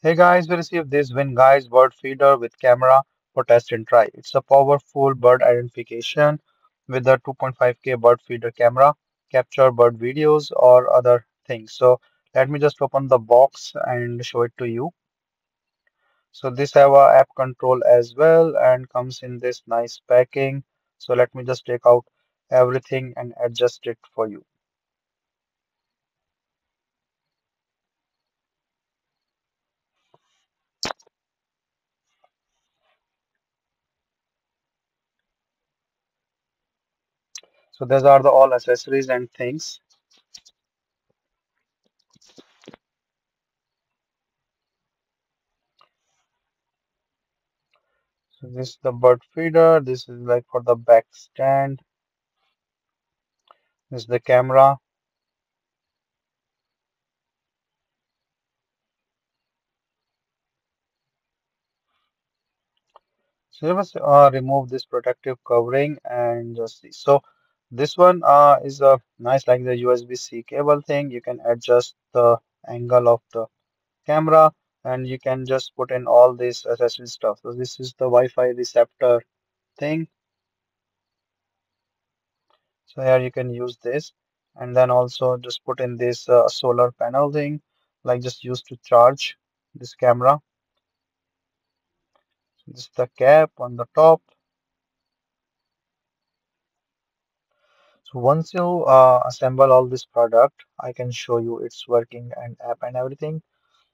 Hey guys, we received this Win Guys bird feeder with camera for test and try. It's a powerful bird identification with a 2.5K bird feeder camera, capture bird videos or other things. So let me just open the box and show it to you. So this have a app control as well and comes in this nice packing. So let me just take out everything and adjust it for you. So these are the all accessories and things. So this is the bird feeder. This is like for the back stand. This is the camera. So you must remove this protective covering and just see. So this one is a nice like the USB-C cable thing. You can adjust the angle of the camera and you can just put in all this accessory stuff. So this is the Wi-Fi receptor thing. So here you can use this and then also just put in this solar panel thing like just used to charge this camera. So this is the cap on the top. So once you assemble all this product, I can show you its working and app and everything.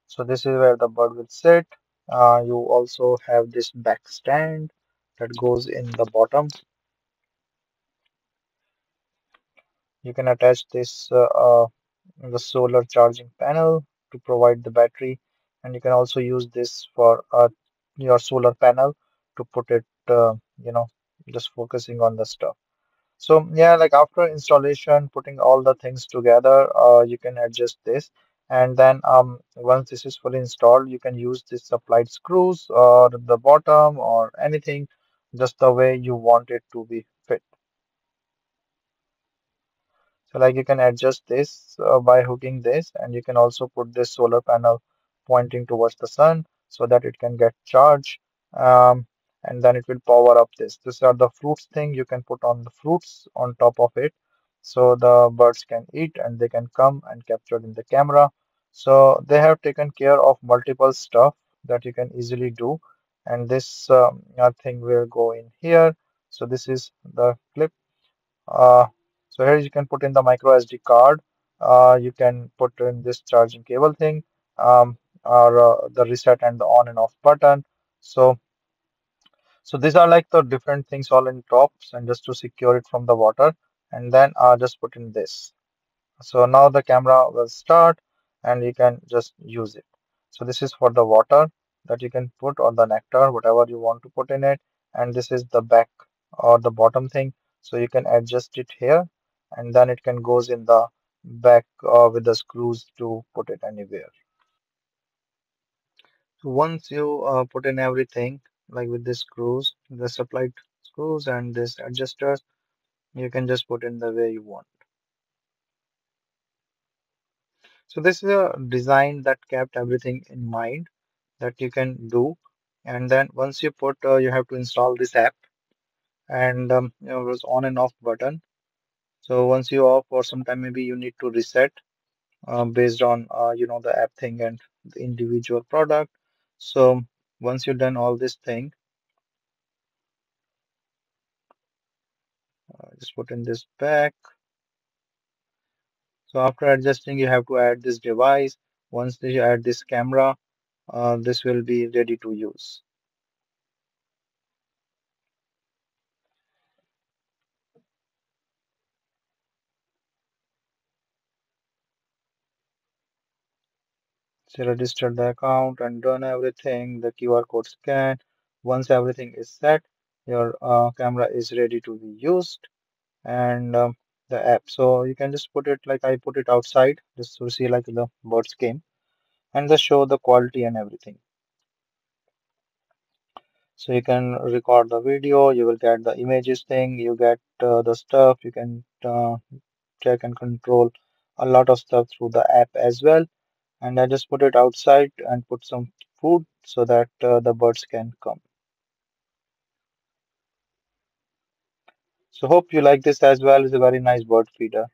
So this is where the bird will sit. You also have this back stand that goes in the bottom. You can attach this the solar charging panel to provide the battery, and you can also use this for your solar panel to put it, just focusing on the stuff. So yeah, like after installation, putting all the things together, you can adjust this. And then once this is fully installed, you can use this supplied screws or the bottom or anything, just the way you want it to be fit. So like you can adjust this by hooking this, and you can also put this solar panel pointing towards the sun so that it can get charged. And then it will power up this. These are the fruits thing. You can put on the fruits on top of it, so the birds can eat and they can come and capture in the camera. So they have taken care of multiple stuff that you can easily do. And this thing will go in here. So this is the clip. uh, so here you can put in the micro SD card. You can put in this charging cable thing, or the reset and the on and off button. So, so these are like the different things all in tops, and just to secure it from the water, and then just put in this. So now the camera will start and you can just use it. So this is for the water that you can put or the nectar, whatever you want to put in it. And this is the back or the bottom thing. So you can adjust it here and then it can goes in the back with the screws to put it anywhere. So once you put in everything like with the screws, the supplied screws and this adjusters, you can just put in the way you want. So this is a design that kept everything in mind that you can do. And then once you put, you have to install this app and there's on and off button. So once you off for some time, maybe you need to reset based on, the app thing and the individual product. So once you've done all this thing, just put in this back. So after adjusting, you have to add this device. Once you add this camera, this will be ready to use. So register the account and done everything, the QR code scan. Once everything is set, your camera is ready to be used and the app. So you can just put it like I put it outside just to see like the birds came and just show the quality and everything. So you can record the video, you will get the images thing, you get the stuff, you can check and control a lot of stuff through the app as well. and I just put it outside and put some food so that the birds can come. So hope you like this as well. It's a very nice bird feeder.